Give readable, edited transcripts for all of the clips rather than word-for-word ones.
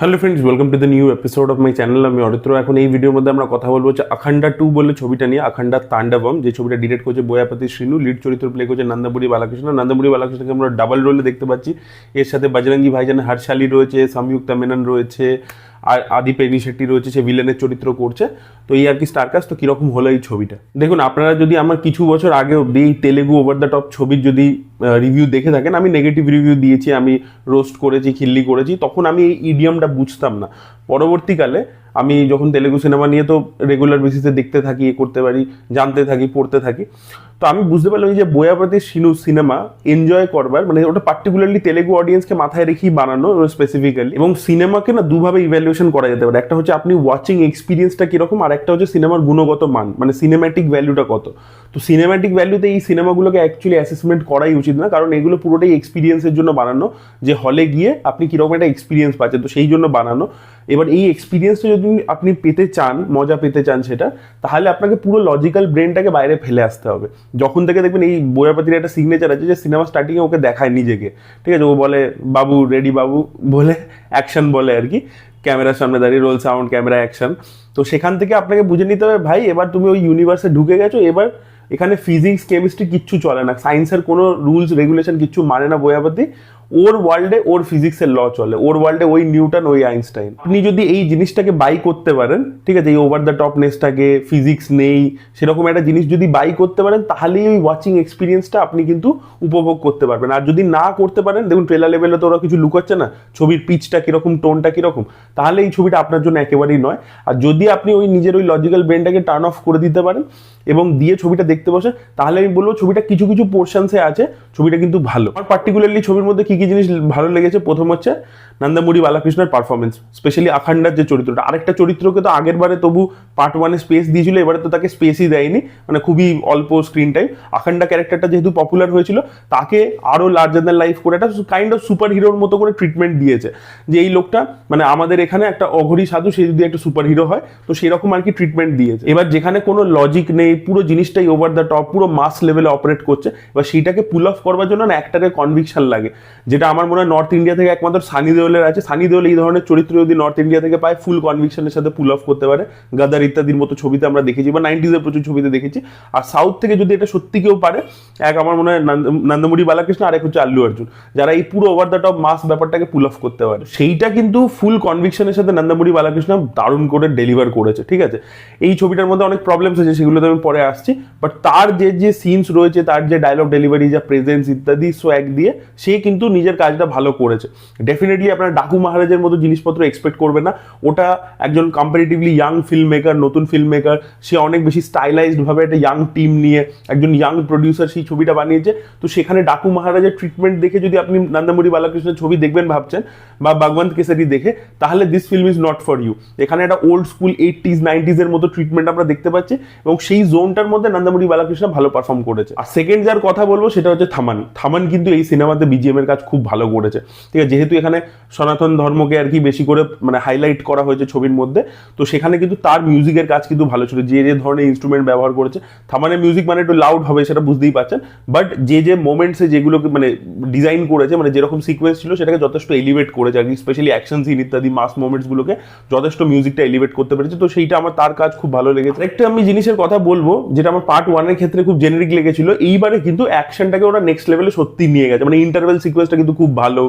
Hello friends, welcome to the new episode of my channel. আমি অরিত্র। এখন এই ভিডিওর মধ্যে আমরা কথা বলবো হচ্ছে আখান্ডা 2 বলে ছবিটা নিয়ে। আখান্ডা তাণ্ডবম, যে ছবিটা ডিরেক্ট করছে বোয়াপাতি শ্রীনু, লিড চরিত্র প্লে করছে নন্দমুরি বালাকৃষ্ণ। নন্দমুরি বালাকৃষ্ণকে আমরা ডাবল রোলে দেখতে পাচ্ছি। এর সাথে বজরঙ্গি ভাইজান হর্ষালি রয়েছে, সংযুক্তা মেনন রয়েছে, আর আদি পেনি শেট্টি রয়েছে, সে ভিলেনের চরিত্র করছে। তো এই আর কি স্টারকাস্ট। তো কীরকম হলো এই ছবিটা দেখুন। আপনারা যদি আমার কিছু বছর আগে অব্দি এই তেলেগু ওভার দ্য টপ ছবির যদি রিভিউ দেখে থাকেন, আমি নেগেটিভ রিভিউ দিয়েছি, আমি রোস্ট করেছি, খিল্লি করেছি, তখন আমি এই ইডিয়ামটা বুঝতাম না। পরবর্তীকালে আমি যখন তেলেগু সিনেমা নিয়ে তো রেগুলার বেসিসে দেখতে থাকি, করতে পারি, জানতে থাকি, পড়তে থাকি, তো আমি বুঝতে পারলাম যে বোয়াপাতি শ্রীনু সিনেমা এনজয় করবার, মানে ওটা পার্টিকুলারলি তেলেগু অডিয়েন্সকে মাথায় রেখেই বানানো স্পেসিফিক্যালি। এবং সিনেমাকে না দুভাবে ইভ্যালুয়েশন করা যেতে পারে। একটা হচ্ছে আপনি ওয়াচিং এক্সপিরিয়েন্সটা কিরকম, আর একটা হচ্ছে সিনেমার গুণগত মান, মানে সিনেম্যাটিক ভ্যালুটা কত। তো সিনেম্যাটিক ভ্যালুতে এই সিনেমাগুলোকে অ্যাকচুয়ালি অ্যাসেসমেন্ট করাই উচিত না, কারণ এগুলো পুরোটাই এক্সপিরিয়েন্সের জন্য বানানো, যে হলে গিয়ে আপনি কীরকম একটা এক্সপিরিয়েন্স পাচ্ছেন, তো সেই জন্য বানানো। এবার এই এক্সপিরিয়েন্সটা যদি আপনি পেতে চান, মজা পেতে চান সেটা, তাহলে আপনাকে পুরো লজিক্যাল ব্রেনটাকে বাইরে ফেলে আসতে হবে। যখন থেকে দেখবেন এই বোয়াপাতির একটা সিগনেচার আছে যে সিনেমা স্টার্টিংয়ে ওকে দেখায় নিজেকে, ঠিক আছে, ও বলে বাবু রেডি বাবু বলে অ্যাকশন বলে আর কি, ক্যামেরার সামনে দাঁড়িয়ে রোল সাউন্ড ক্যামেরা অ্যাকশন। তো সেখান থেকে আপনাকে বুঝে নিতে হবে ভাই এবার তুমি ওই ইউনিভার্সে ঢুকে গেছো, এবার এখানে ফিজিক্স কেমিস্ট্রি কিচ্ছু চলে না, সায়েন্সের কোনো রুলস রেগুলেশন কিচ্ছু মানে না বোয়াপাতি। ওর ওয়ার্ল্ডে ওর ফিজিক্সের ল চলে, ওর ওয়ার্ল্ডে ওই নিউটন ওই আইনস্টাইন। আপনি যদি এই জিনিসটাকে বাই করতে পারেন, ঠিক আছে, এই ওভার দ্য টপনেসটাকে, ফিজিক্স নেই সেরকম একটা জিনিস যদি বাই করতে পারেন, তাহলেই ওই ওয়াচিং এক্সপিরিয়েন্সটা আপনি কিন্তু উপভোগ করতে পারবেন। আর যদি না করতে পারেন, দেখুন ট্রেলার লেভেলে তো ওরা কিছু লুকাচ্ছে না, ছবির পিচটা কীরকম, টোনটা কীরকম, তাহলে এই ছবিটা আপনার জন্য একেবারেই নয়। আর যদি আপনি ওই নিজের ওই লজিক্যাল ব্রেনটাকে টার্ন অফ করে দিতে পারেন এবং দিয়ে ছবিটা দেখতে বসেন, তাহলে আমি বলবো ছবিটা কিছু কিছু পোর্শনসে আছে, ছবিটা কিন্তু ভালো। আমার পার্টিকুলারলি ছবির মধ্যে কি কি জিনিস ভালো লেগেছে, প্রথম হচ্ছে নন্দমুরি বালাকৃষ্ণের পারফরমেন্স, স্পেশালি আখান্ডার যে চরিত্রটা। আরেকটা চরিত্রকে তো আগের বারে তবু পার্ট 1-এ স্পেস দিয়েছিল, এবারে তো তাকে স্পেসই দেয়নি, মানে খুবই অল্প স্ক্রিন টাইম। আখান্ডা ক্যারেক্টারটা যেহেতু পপুলার হয়েছিল, তাকে আরও লার্জার দ্যান লাইফ করে একটা কাইন্ড অফ সুপার হিরোর মতো করে ট্রিটমেন্ট দিয়েছে, যে এই লোকটা মানে আমাদের এখানে একটা অঘরী সাধু, সে যদি একটা সুপার হিরো হয়, তো সেরকম আর কি ট্রিটমেন্ট দিয়েছে। এবার যেখানে কোনো লজিক নেই, পুরো জিনিসটাই ওভার দ্য টপ, পুরো মাস লেভেলে অপারেট করছে, এবার সেইটাকে পুল অফ করবার জন্য না একটাকে কনভিকশন লাগে, যেটা আমার মনে হয় নর্থ ইন্ডিয়া থেকে একমাত্র সানি দেওলের আছে। সানি দেওল এই ধরনের চরিত্র যদি নর্থ ইন্ডিয়া থেকে পায়, ফুল কনভিকশনের সাথে পুল অফ করতে পারে। গাদার ইত্যাদির মতো ছবিতে আমরা দেখেছি, বা 90s-এর প্রচুর ছবিতে দেখেছি। আর সাউথ থেকে যদি এটা সত্যি কেউ পারে, এক আমার মনে হয় নন্দমুরি বালাকৃষ্ণ, আর এক হচ্ছে আল্লু অর্জুন, যারা এই পুরো ওভার দ্য টপ মাস ব্যাপারটাকে পুল অফ করতে পারে। সেইটা কিন্তু ফুল কনভিকশনের সাথে নন্দমুরি বালাকৃষ্ণ দারুণ করে ডেলিভার করেছে, ঠিক আছে। এই ছবিটার মধ্যে অনেক প্রবলেমস আছে, সেগুলোতে আমি পরে আসছি, বাট তার যে সিনস রয়েছে, তার যে ডায়লগ ডেলিভারি, যা প্রেজেন্স ইত্যাদি সোয়াগ দিয়ে সে কিন্তু নিজের কাজটা ভালো করেছে। ডেফিনেটলি আপনারা ডাকু মহারাজের মতো জিনিসপত্র এক্সপেক্ট করবেন না। ওটা একজন কম্পারেটিভলি ইয়াং ফিল্ম মেকার, নতুন ফিল্ম মেকার, সে অনেক বেশি স্টাইলাইজড ভাবে একটা ইয়াং টিম নিয়ে একজন ইয়াং প্রডিউসার সেই ছবিটা বানিয়েছে। তো সেখানে ডাকু মহারাজের ট্রিটমেন্ট দেখে যদি আপনি নন্দমুরি বালাকৃষ্ণের ছবি দেখবেন ভাবছেন, বা বাগবন্ত কেসারি দেখে, তাহলে this film is not for you. এখানে একটা ওল্ড স্কুল 80s 90s-এর মতো ট্রিটমেন্ট আমরা দেখতে পাচ্ছি, এবং সেই জোনটার মধ্যে নন্দমুরি বালাকৃষ্ণ ভালো পারফর্ম করেছে। আর সেকেন্ড যার কথা বলবো সেটা হচ্ছে থামান। থামান কিন্তু এই সিনেমাতে বিজিএম এর কাজ খুব ভালো করেছে, ঠিক আছে। যেহেতু এখানে সনাতন ধর্মকে আর কি বেশি করে মানে হাইলাইট করা হয়েছে ছবির মধ্যে, তো সেখানে কিন্তু তার মিউজিকের কাজ কিন্তু ভালো ছিল। যে যে ধরনের ইনস্ট্রুমেন্ট ব্যবহার করেছে, থামানের মিউজিক মানে একটু লাউড হবে সেটা বুঝতেই পারছেন, বাট যে মোমেন্টসে যেগুলোকে মানে ডিজাইন করেছে, মানে যেরকম সিকোয়েন্স ছিল সেটাকে যথেষ্ট এলিভেট করেছে আর কি, স্পেশালি অ্যাকশন সিন ইত্যাদি মাস মোমেন্টসগুলোকে যথেষ্ট মিউজিকটা এলিভেট করতে পেরেছে। তো সেইটা আমার তার কাজ খুব ভালো লেগেছে। একটা আমি জিনিসের কথা বলবো, যেটা আমার পার্ট 1-এর ক্ষেত্রে খুব জেনারিক লেগেছিল, এইবারে কিন্তু অ্যাকশনটাকে ওরা নেক্সট লেভেলে সত্যি নিয়ে গেছে। মানে ইন্টারভেল সিকোয়েন্সটা কিন্তু খুব ভালো।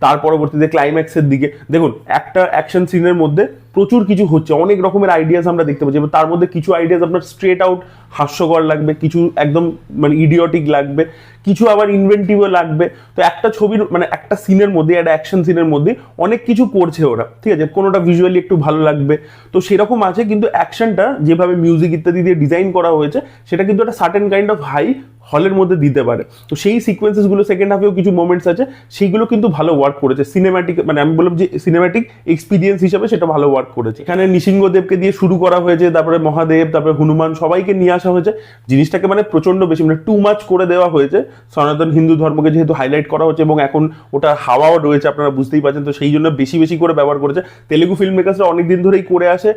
তার পরবর্তীতে ক্লাইম্যাক্সের দিকে দেখুন, একটা অ্যাকশন সিনের মধ্যে প্রচুর কিছু হচ্ছে, অনেক রকমের আইডিয়াস আমরা দেখতে পাচ্ছি। তার মধ্যে কিছু আইডিয়াস আপনার স্ট্রেট আউট হাস্যকর লাগবে, কিছু একদম মানে ইডিয়টিক লাগবে, কিছু আবার ইনভেন্টিভও লাগবে। তো একটা ছবির মানে একটা সিনের মধ্যে, একটা অ্যাকশন সিনের মধ্যে অনেক কিছু করছে ওরা, ঠিক আছে। কোনোটা ভিজুয়ালি একটু ভালো লাগবে, তো সেরকম আছে। কিন্তু অ্যাকশনটা যেভাবে মিউজিক ইত্যাদি দিয়ে ডিজাইন করা হয়েছে, সেটা কিন্তু একটা সার্টেন কাইন্ড অফ হাই হলের মধ্যে দিতে পারে। তো সেই সিকোয়েন্সেসগুলো সেকেন্ড হাফেও কিছু মোমেন্টস আছে, সেইগুলো কিন্তু ভালো ওয়ার্ক করেছে। সিনেম্যাটিক মানে আমি বললাম যে সিনেম্যাটিক এক্সপিরিয়েন্স হিসাবে সেটা ভালো ওয়ার্ক করেছে। এখানে নৃসিংহদেবকে দিয়ে শুরু করা হয়েছে, তারপরে মহাদেব, তারপরে হনুমান, সবাইকে নিয়ে আসা হয়েছে। জিনিসটাকে মানে প্রচন্ড বেশি মানে টু মাচ করে দেওয়া হয়েছে। সনাতন হিন্দু ধর্মকে যেহেতু হাইলাইট করা হচ্ছে, এবং এখন ওটা হাওয়াও রয়েছে, আপনারা বুঝতেই পারছেন, তো সেই জন্য বেশি বেশি করে ব্যবহার করেছে। তেলেগু ফিল্ম মেকার্সরা অনেকদিন ধরেই করে আসে,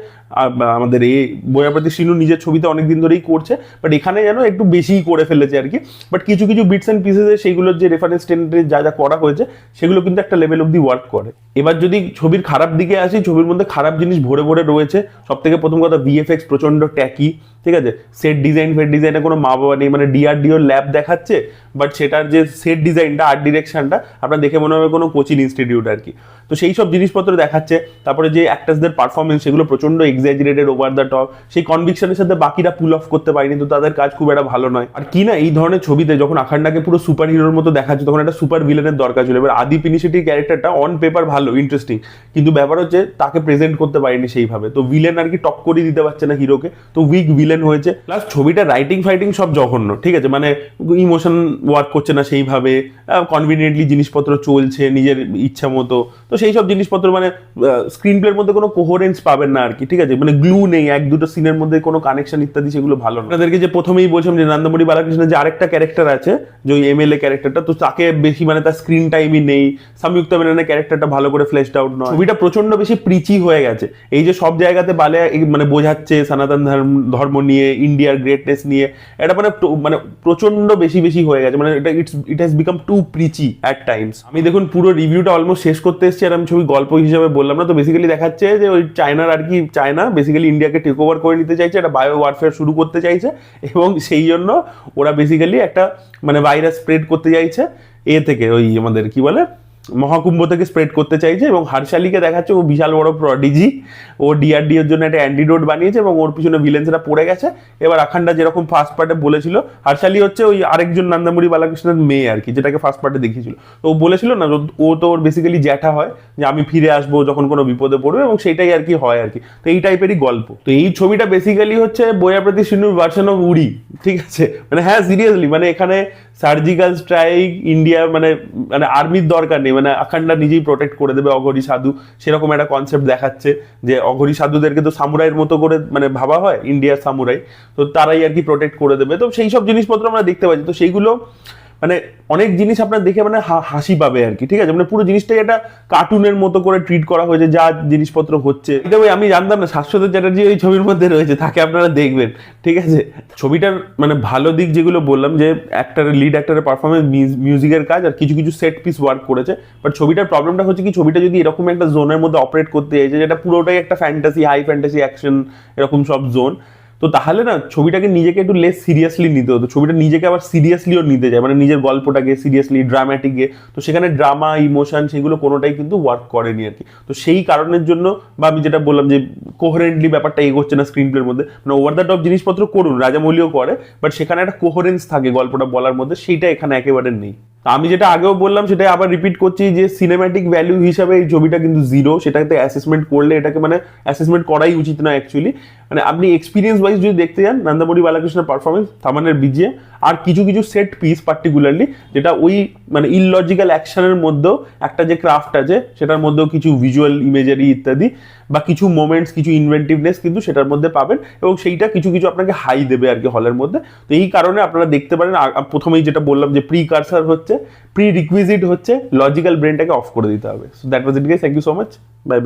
আমাদের এই বোয়াপাতি শ্রীনু নিজের ছবিতে অনেকদিন ধরেই করছে, বাট এখানে যেন একটু বেশিই করে ফেলেছে আর কি, বাট কিছু কিছু বিটস অ্যান্ড পিসেসে সেইগুলোর যে রেফারেন্স টেনে যা যা করা হয়েছে সেগুলো কিন্তু একটা লেভেল অব্দি ওয়ার্ক করে। এবার যদি ছবির খারাপ দিকে আসি, ছবির মধ্যে খারাপ জিনিস ভরে ভরে রয়েছে। সব থেকে প্রথম কথা, ভিএফএক্স প্রচন্ড ট্যাকি, ঠিক আছে। সেট ডিজাইনে কোনো মা বাবা নেই, মানে ডিআরডিওর ল্যাব দেখাচ্ছে, বাট সেটার যে সেট ডিজাইনটা, আর্ট ডিরেকশনটা আপনার দেখে মনে হবে কোনো কোচিং ইনস্টিটিউট আর কি। তো সেই সব জিনিসপত্র দেখাচ্ছে। তারপরে যে অ্যাক্টার্সদের পারফরমেন্স, সেগুলো প্রচন্ড এক্সাজারেটেড, ওভার দ্য টপ, সেই কনভিকশনের সাথে বাকিরা পুল অফ করতে পারেনি, তো তাদের কাজ খুব একটা ভালো নয়। আর কি না, এই ধরনের ছবিতে যখন আখান্ডাকে পুরো সুপার হিরোর মতো দেখাচ্ছে, তখন একটা সুপার ভিলেনের দরকার ছিল। এবার আদি পিনিশিটির ক্যারেক্টারটা অন পেপার ভালো, ইন্টারেস্টিং, কিন্তু ব্যাপার হচ্ছে তাকে প্রেজেন্ট করতে পারেনি সেইভাবে। তো ভিলেন আর কি টপ করে দিতে পারছে না হিরোকে, তো উইক ভিলেন হয়েছে। প্লাস ছবিটা রাইটিং ফাইটিং সব জঘন্য, ঠিক আছে, মানে ইমোশন ওয়ার্ক করছে না সেইভাবে, কনভিনিয়েন্টলি জিনিসপত্র চলছে নিজের ইচ্ছা মতো। তো সেই সব জিনিসপত্র মানে স্ক্রিন প্লের মধ্যে কোনো কোহেরেন্স পাবেন না আর কি, ঠিক আছে, মানে গ্লু নেই, এক দুটো সিনের মধ্যে কোনো কানেকশন ইত্যাদি, সেগুলো ভালো না। আপনাদেরকে যে প্রথমেই বলছিলাম যে নন্দমুরি বালাকৃষ্ণের যে আরেকটা ক্যারেক্টার আছে, যে ওই এমএলএ ক্যারেক্টারটা, তো তাকে বেশি মানে তার স্ক্রিন টাইমই নেই। সংযুক্তা মেননের ক্যারেক্টারটা ভালো করে ফ্লেশড আউট নয়। ছবিটা প্রচন্ড বেশি প্রিচি হয়ে গেছে। এই যে সব জায়গাতে বালে মানে বোঝাচ্ছে সনাতন ধর্ম নিয়ে, ইন্ডিয়ার গ্রেটনেস নিয়ে, এটা মানে মানে প্রচন্ড বেশি বেশি হয়ে গেছে, মানে এটা it has become too preachy at times. আমি দেখুন পুরো রিভিউটা অলমোস্ট শেষ করতে এসেছি, আর আমি ছবি গল্প হিসেবে বললাম না। তো বেসিক্যালি দেখাচ্ছে যে ওই চায়নার আর কি, চায়না বেসিক্যালি ইন্ডিয়াকে টেক ওভার করে নিতে চাইছে, একটা বায়ো ওয়ারফেয়ার শুরু করতে চাইছে, এবং সেই জন্য ওরা বেসিক্যালি একটা মানে ভাইরাস স্প্রেড করতে চাইছে থেকে, ওই আমাদের কি বলে মহাকুম্ভ থেকে স্প্রেড করতে চাইছে। এবং হর্ষালিকে দেখাচ্ছে ও বিশাল বড় প্রডিজি, ও ডিআরডিওর জন্য একটা অ্যান্টিডোট বানিয়েছে এবং ওর পিছনে ভিলেন্সরা পড়ে গেছে। এবার আখান্ডা যেরকম ফার্স্ট পার্টে বলেছিল, হর্ষালি হচ্ছে ওই আরেকজন নন্দমুরি বালাকৃষ্ণের মেয়ে আর কি, যেটাকে ফার্স্ট পার্টে দেখিয়েছিল। তো ও বলেছিল না, ও তো ওর বেসিক্যালি জ্যাঠা হয়, যে আমি ফিরে আসবো যখন কোনো বিপদে পড়বে, এবং সেইটাই আর কি হয় আর কি। তো এই টাইপেরই গল্প। তো এই ছবিটা বেসিক্যালি হচ্ছে বয়াপ্রতি সিনুর ভার্সন অফ উড়ি, ঠিক আছে, মানে হ্যাঁ সিরিয়াসলি, মানে এখানে সার্জিক্যাল স্ট্রাইক, ইন্ডিয়া মানে মানে আর্মির দরকার নেই, মানে আখান্ডা নিজেই প্রোটেক্ট করে দেবে, অঘরী সাধু সেরকম একটা কনসেপ্ট দেখাচ্ছে, যে অঘরী সাধুদেরকে তো সামুরাইয়ের মতো করে মানে ভাবা হয়, ইন্ডিয়ার সামুরাই, তো তারাই আর কি প্রোটেক্ট করে দেবে। তো সেই সব জিনিসপত্র আমরা দেখতে পাচ্ছি। তো সেইগুলো মানে অনেক জিনিস আপনার দেখে মানে হাসি পাবে আর কি, ঠিক আছে, মানে পুরো জিনিসটাই একটা কার্টুনের মতো করে ট্রিট করা হয়েছে যা জিনিসপত্র হচ্ছে। এটা ওই আমি জানতাম না শাশ্বত চ্যাটার্জি ওই ছবির মধ্যে রয়েছে, তাকে আপনারা দেখবেন, ঠিক আছে। ছবিটার মানে ভালো দিক যেগুলো বললাম, যে লিড অ্যাক্টরের পারফরমেন্স, মিউজিকের কাজ, আর কিছু কিছু সেট পিস ওয়ার্ক করেছে। বাট ছবিটার প্রবলেমটা হচ্ছে কি, ছবিটা যদি এরকম একটা জোনের মধ্যে অপারেট করতে চাইছে, যেটা পুরোটাই একটা ফ্যান্টাসি, হাই ফ্যান্টাসি অ্যাকশন এরকম সব জোন, তো তাহলে না ছবিটাকে নিজেকে একটু লেস সিরিয়াসলি নিতে হতো। ছবিটা নিজেকে আবার সিরিয়াসলিও নিতে যায়, মানে নিজের গল্পটাকে সিরিয়াসলি, ড্রামাটিকে, তো সেখানে ড্রামা, ইমোশন সেগুলো কোনোটাই কিন্তু ওয়ার্ক করেনি আর কি। তো সেই কারণের জন্য, বা আমি যেটা বললাম যে কোহারেন্টলি ব্যাপারটা এগোচ্ছে না স্ক্রিন প্লের মধ্যে, মানে ওভার দ্য টপ জিনিসপত্র করুন, রাজামৌলিও করে, বাট সেখানে একটা কোহারেন্স থাকে গল্পটা বলার মধ্যে, সেইটা এখানে একেবারে নেই। আমি যেটা আগেও বললাম সেটাই আবার রিপিট করছি, যে সিনেম্যাটিক ভ্যালু হিসাবে এই ছবিটা কিন্তু জিরো। সেটাতে অ্যাসেসমেন্ট করলে এটাকে মানে অ্যাসেসমেন্ট করাই উচিত না অ্যাকচুয়ালি। মানে আপনি এক্সপিরিয়েন্স ওয়াইজ যদি দেখতে যান, নন্দমুরি বালাকৃষ্ণের পারফরমেন্স, থামানের বিজিএম, আর কিছু কিছু সেট পিস পার্টিকুলারলি, যেটা ওই মানে ইললজিক্যাল অ্যাকশনের মধ্যেও একটা যে ক্রাফট আছে, সেটার মধ্যেও কিছু ভিজুয়াল ইমেজারি ইত্যাদি, বা কিছু মোমেন্টস, কিছু ইনভেন্টিভনেস কিন্তু সেটার মধ্যে পাবেন, এবং সেইটা কিছু কিছু আপনাকে হাই দেবে আর কি হলের মধ্যে। তো এই কারণে আপনারা দেখতে পারেন, প্রথমেই যেটা বললাম যে প্রি কারসার হচ্ছে, প্রি রিকুইজিট হচ্ছে, লজিক্যাল ব্রেনটাকে অফ করে দিতে হবে। So that was it guys, thank you so much, bye by.